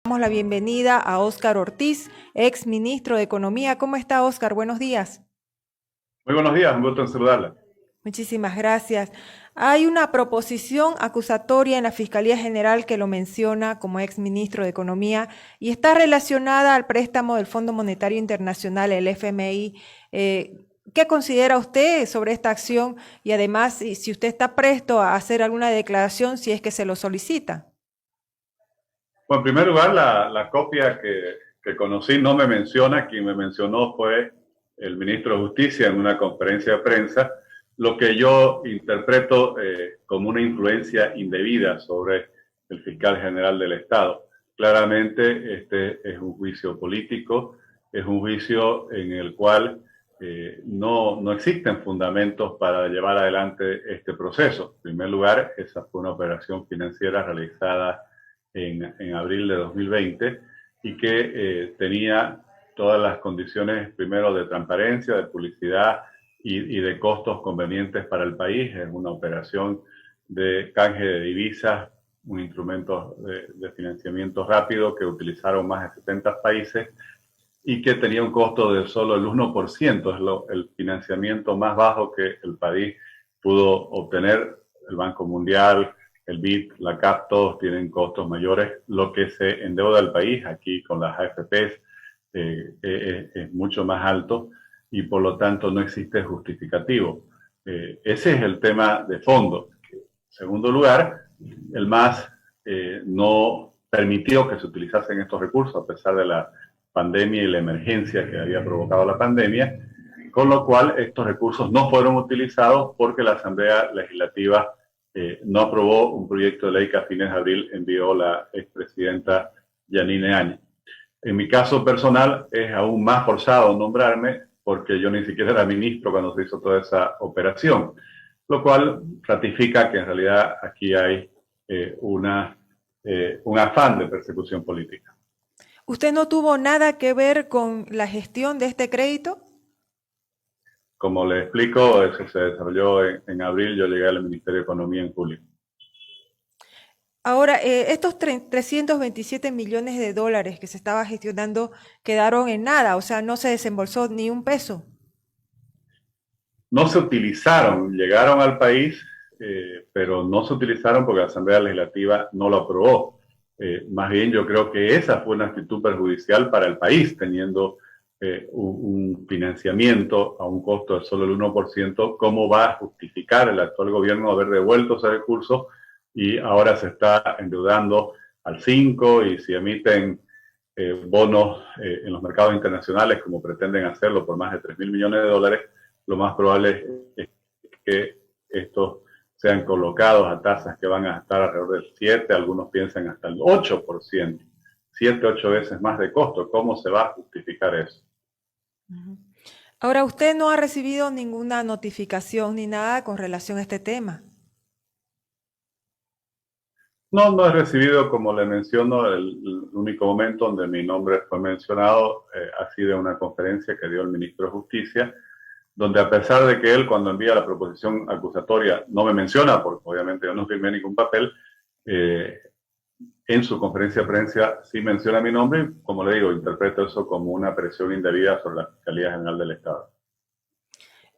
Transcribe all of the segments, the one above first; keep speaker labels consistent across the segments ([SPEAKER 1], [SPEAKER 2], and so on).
[SPEAKER 1] Damos la bienvenida a Óscar Ortiz, ex ministro de Economía. ¿Cómo está, Óscar? Buenos días.
[SPEAKER 2] Muy buenos días, un gusto en saludarla.
[SPEAKER 1] Muchísimas gracias. Hay una proposición acusatoria en la Fiscalía General que lo menciona como ex ministro de Economía y está relacionada al préstamo del Fondo Monetario Internacional, el FMI. ¿Qué considera usted sobre esta acción? Y además, si usted está presto a hacer alguna declaración si es que se lo solicita.
[SPEAKER 2] Bueno, en primer lugar, la copia que conocí no me menciona. Quien me mencionó fue el ministro de Justicia en una conferencia de prensa, lo que yo interpreto como una influencia indebida sobre el fiscal general del Estado. Claramente, este es un juicio político, es un juicio en el cual no existen fundamentos para llevar adelante este proceso. En primer lugar, esa fue una operación financiera realizada en abril de 2020 y que tenía todas las condiciones, primero, de transparencia, de publicidad y de costos convenientes para el país. Es una operación de canje de divisas, un instrumento de financiamiento rápido que utilizaron más de 70 países y que tenía un costo de solo el 1%, es el financiamiento más bajo que el país pudo obtener. El Banco Mundial, el BID, la CAP, todos tienen costos mayores. Lo que se endeuda el país aquí con las AFPs es mucho más alto y por lo tanto no existe justificativo. Ese es el tema de fondo. En segundo lugar, el MAS no permitió que se utilizasen estos recursos a pesar de la pandemia y la emergencia que había provocado la pandemia, con lo cual estos recursos no fueron utilizados porque la Asamblea Legislativa no aprobó un proyecto de ley que a fines de abril envió la expresidenta Yanine Áñez. En mi caso personal es aún más forzado nombrarme porque yo ni siquiera era ministro cuando se hizo toda esa operación, lo cual ratifica que en realidad aquí hay un afán de persecución política.
[SPEAKER 1] ¿Usted no tuvo nada que ver con la gestión de este crédito?
[SPEAKER 2] Como le explico, eso se desarrolló en abril, yo llegué al Ministerio de Economía en julio.
[SPEAKER 1] Ahora, estos 327 millones de dólares que se estaba gestionando quedaron en nada, o sea, no se desembolsó ni un peso.
[SPEAKER 2] No se utilizaron, llegaron al país, pero no se utilizaron porque la Asamblea Legislativa no lo aprobó. Más bien yo creo que esa fue una actitud perjudicial para el país, teniendo un financiamiento a un costo de solo el 1%. ¿Cómo va a justificar el actual gobierno haber devuelto ese recurso y ahora se está endeudando al 5 y si emiten bonos en los mercados internacionales como pretenden hacerlo por más de 3.000 millones de dólares? Lo más probable es que estos sean colocados a tasas que van a estar alrededor del 7, algunos piensan hasta el 8%, 7, 8 veces más de costo. ¿Cómo se va a justificar eso?
[SPEAKER 1] Ahora, usted no ha recibido ninguna notificación ni nada con relación a este tema.
[SPEAKER 2] No he recibido, como le menciono, el único momento donde mi nombre fue mencionado ha sido en una conferencia que dio el ministro de Justicia, donde a pesar de que él cuando envía la proposición acusatoria no me menciona, porque obviamente yo no firmé ningún papel, eh, en su conferencia de prensa sí menciona mi nombre y, como le digo, interpreto eso como una presión indebida sobre la Fiscalía General del Estado.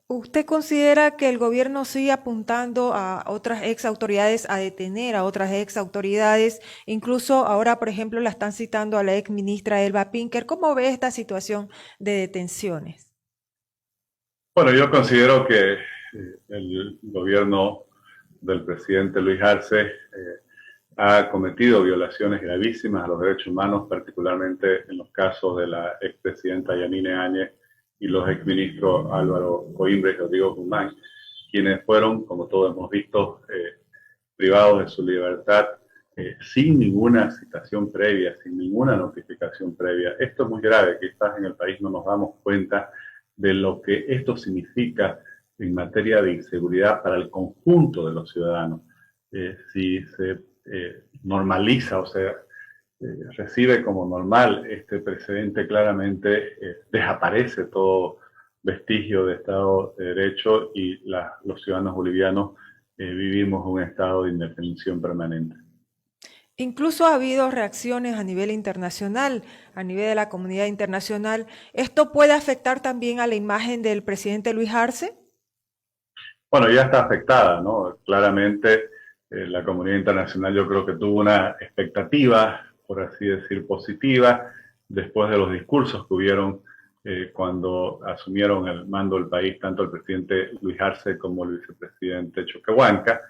[SPEAKER 1] ¿Usted considera que el gobierno sigue apuntando a otras ex autoridades a detener a otras ex autoridades? Incluso ahora, por ejemplo, la están citando a la ex ministra Elba Pinker. ¿Cómo ve esta situación de detenciones?
[SPEAKER 2] Bueno, yo considero que el gobierno del presidente Luis Arce ha cometido violaciones gravísimas a los derechos humanos, particularmente en los casos de la expresidenta Yanine Áñez y los exministros Álvaro Coimbra y Rodrigo Guzmán, quienes fueron, como todos hemos visto, privados de su libertad sin ninguna citación previa, sin ninguna notificación previa. Esto es muy grave, quizás en el país no nos damos cuenta de lo que esto significa en materia de inseguridad para el conjunto de los ciudadanos. Si se normaliza, o sea, recibe como normal este precedente, claramente desaparece todo vestigio de Estado de Derecho y los ciudadanos bolivianos vivimos un estado de indefensión permanente.
[SPEAKER 1] Incluso ha habido reacciones a nivel internacional, a nivel de la comunidad internacional. ¿Esto puede afectar también a la imagen del presidente Luis Arce?
[SPEAKER 2] Bueno, ya está afectada, ¿no? Claramente la comunidad internacional yo creo que tuvo una expectativa, por así decir, positiva, después de los discursos que hubieron cuando asumieron el mando del país, tanto el presidente Luis Arce como el vicepresidente Choquehuanca,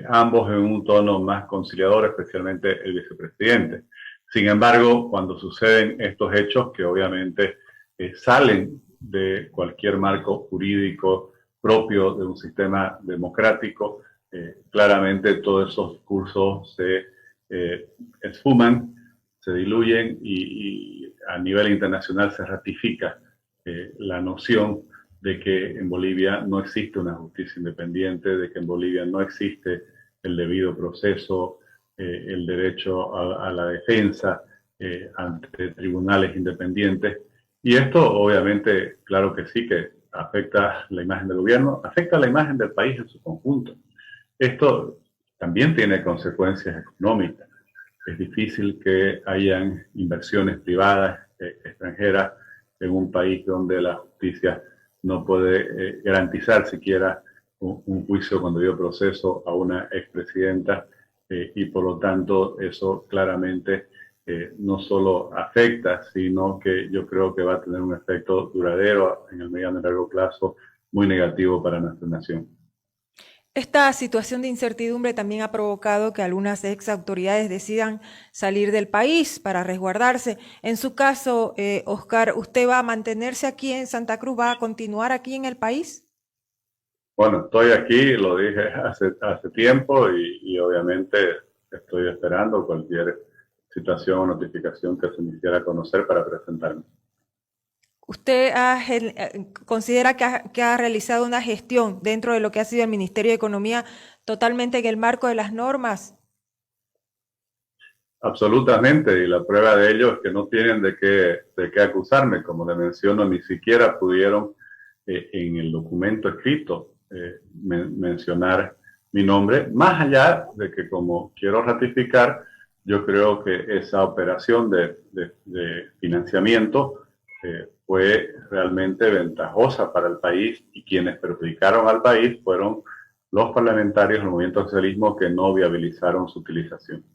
[SPEAKER 2] ambos en un tono más conciliador, especialmente el vicepresidente. Sin embargo, cuando suceden estos hechos que obviamente salen de cualquier marco jurídico propio de un sistema democrático, claramente todos esos discursos se esfuman, se diluyen y a nivel internacional se ratifica la noción de que en Bolivia no existe una justicia independiente, de que en Bolivia no existe el debido proceso, el derecho a la defensa ante tribunales independientes. Y esto obviamente, claro que sí, que afecta la imagen del gobierno, afecta la imagen del país en su conjunto. Esto también tiene consecuencias económicas. Es difícil que hayan inversiones privadas extranjeras en un país donde la justicia no puede garantizar siquiera un juicio con debido proceso a una expresidenta y por lo tanto eso claramente no solo afecta, sino que yo creo que va a tener un efecto duradero en el mediano y largo plazo muy negativo para nuestra nación.
[SPEAKER 1] Esta situación de incertidumbre también ha provocado que algunas ex autoridades decidan salir del país para resguardarse. En su caso, Oscar, ¿usted va a mantenerse aquí en Santa Cruz? ¿Va a continuar aquí en el país?
[SPEAKER 2] Bueno, estoy aquí, lo dije hace tiempo y obviamente estoy esperando cualquier situación o notificación que se me hiciera conocer para presentarme.
[SPEAKER 1] ¿Usted considera que ha realizado una gestión dentro de lo que ha sido el Ministerio de Economía totalmente en el marco de las normas?
[SPEAKER 2] Absolutamente, y la prueba de ello es que no tienen de qué acusarme. Como le menciono, ni siquiera pudieron en el documento escrito mencionar mi nombre, más allá de que, como quiero ratificar, yo creo que esa operación de financiamiento fue realmente ventajosa para el país y quienes perjudicaron al país fueron los parlamentarios del movimiento socialismo que no viabilizaron su utilización.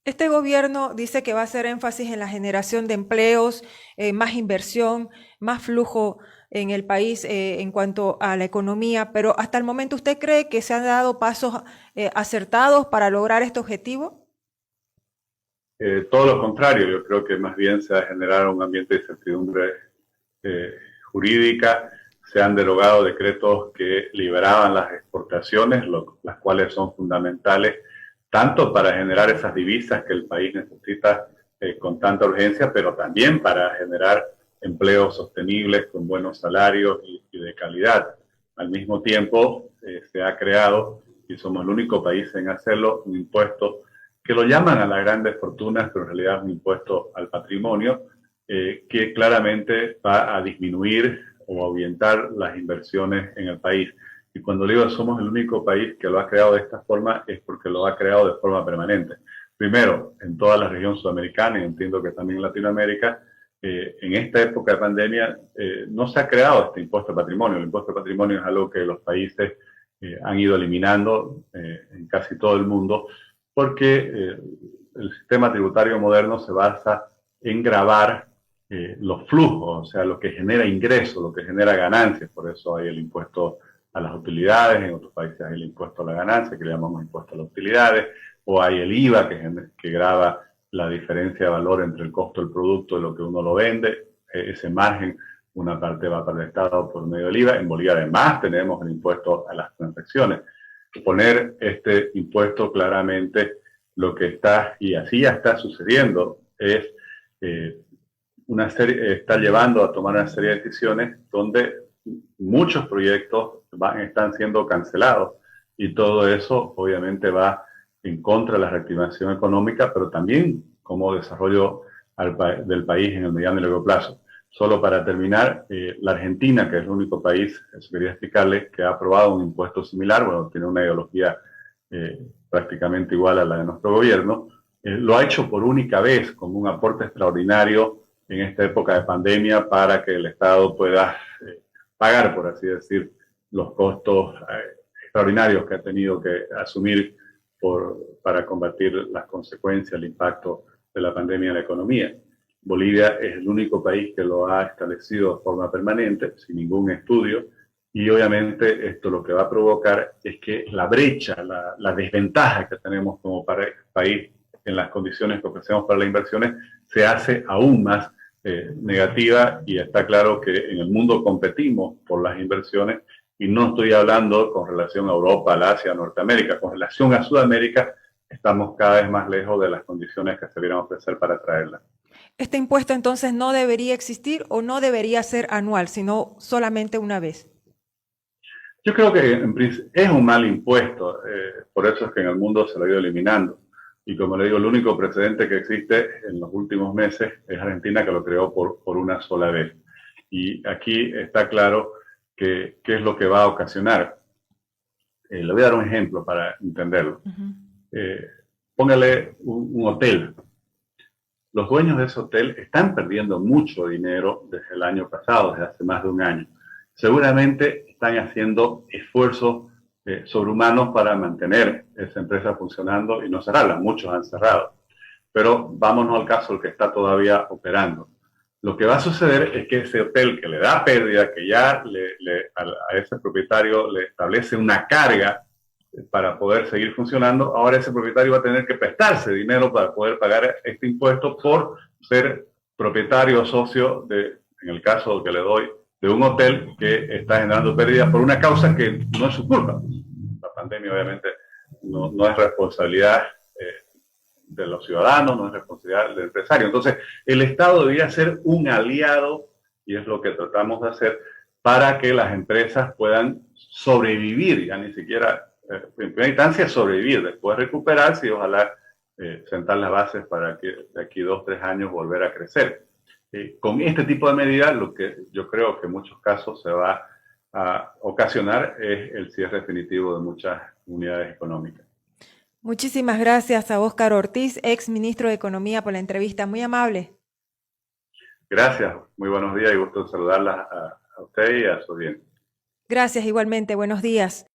[SPEAKER 1] Este gobierno dice que va a hacer énfasis en la generación de empleos, más inversión, más flujo en el país en cuanto a la economía, pero hasta el momento, ¿usted cree que se han dado pasos acertados para lograr este objetivo?
[SPEAKER 2] Todo lo contrario, yo creo que más bien se ha generado un ambiente de incertidumbre jurídica, se han derogado decretos que liberaban las exportaciones, las cuales son fundamentales tanto para generar esas divisas que el país necesita con tanta urgencia, pero también para generar empleos sostenibles con buenos salarios y de calidad. Al mismo tiempo, se ha creado, y somos el único país en hacerlo, un impuesto que lo llaman a las grandes fortunas, pero en realidad es un impuesto al patrimonio, que claramente va a disminuir o ahuyentar las inversiones en el país. Y cuando digo somos el único país que lo ha creado de esta forma, es porque lo ha creado de forma permanente. Primero, en toda la región sudamericana, y entiendo que también en Latinoamérica, en esta época de pandemia no se ha creado este impuesto al patrimonio. El impuesto al patrimonio es algo que los países han ido eliminando en casi todo el mundo, porque el sistema tributario moderno se basa en gravar los flujos, o sea, lo que genera ingresos, lo que genera ganancias. Por eso hay el impuesto a las utilidades, en otros países hay el impuesto a la ganancia, que le llamamos impuesto a las utilidades, o hay el IVA, que grava la diferencia de valor entre el costo del producto y lo que uno lo vende. Ese margen, una parte va para el Estado por medio del IVA. En Bolivia además tenemos el impuesto a las transacciones. Poner este impuesto claramente lo que está, y así ya está sucediendo, es está llevando a tomar una serie de decisiones donde muchos proyectos están siendo cancelados y todo eso obviamente va en contra de la reactivación económica, pero también como desarrollo del país en el mediano y largo plazo. Solo para terminar, la Argentina, que es el único país, eso quería explicarles, que ha aprobado un impuesto similar, bueno, tiene una ideología prácticamente igual a la de nuestro gobierno, lo ha hecho por única vez como un aporte extraordinario en esta época de pandemia para que el Estado pueda pagar, por así decir, los costos extraordinarios que ha tenido que asumir para combatir las consecuencias, el impacto de la pandemia en la economía. Bolivia es el único país que lo ha establecido de forma permanente, sin ningún estudio, y obviamente esto lo que va a provocar es que la brecha, la desventaja que tenemos como país en las condiciones que ofrecemos para las inversiones se hace aún más negativa, y está claro que en el mundo competimos por las inversiones, y no estoy hablando con relación a Europa, al Asia, a Norteamérica, con relación a Sudamérica estamos cada vez más lejos de las condiciones que se debieran ofrecer para traerla.
[SPEAKER 1] ¿Este impuesto entonces no debería existir o no debería ser anual, sino solamente una vez?
[SPEAKER 2] Yo creo que es un mal impuesto, por eso es que en el mundo se lo ha ido eliminando. Y como le digo, el único precedente que existe en los últimos meses es Argentina, que lo creó por una sola vez. Y aquí está claro qué es lo que va a ocasionar. Le voy a dar un ejemplo para entenderlo. Póngale un hotel. Los dueños de ese hotel están perdiendo mucho dinero desde el año pasado, desde hace más de un año. Seguramente están haciendo esfuerzos sobrehumanos para mantener esa empresa funcionando y no cerrarla. Muchos han cerrado. Pero vámonos al caso del que está todavía operando. Lo que va a suceder es que ese hotel que le da pérdida, que ya a ese propietario le establece una carga para poder seguir funcionando, ahora ese propietario va a tener que prestarse dinero para poder pagar este impuesto por ser propietario o socio en el caso que le doy, de un hotel que está generando pérdidas por una causa que no es su culpa. La pandemia obviamente no es responsabilidad de los ciudadanos, no es responsabilidad del empresario. Entonces, el Estado debería ser un aliado, y es lo que tratamos de hacer, para que las empresas puedan sobrevivir, ya ni siquiera, en primera instancia, sobrevivir, después recuperarse y ojalá sentar las bases para que de aquí 2 o 3 años volver a crecer. Con este tipo de medidas, lo que yo creo que en muchos casos se va a ocasionar es el cierre definitivo de muchas unidades económicas.
[SPEAKER 1] Muchísimas gracias a Óscar Ortiz, ex ministro de Economía, por la entrevista. Muy amable.
[SPEAKER 2] Gracias, muy buenos días y gusto saludarla a usted y a su audiencia.
[SPEAKER 1] Gracias igualmente, buenos días.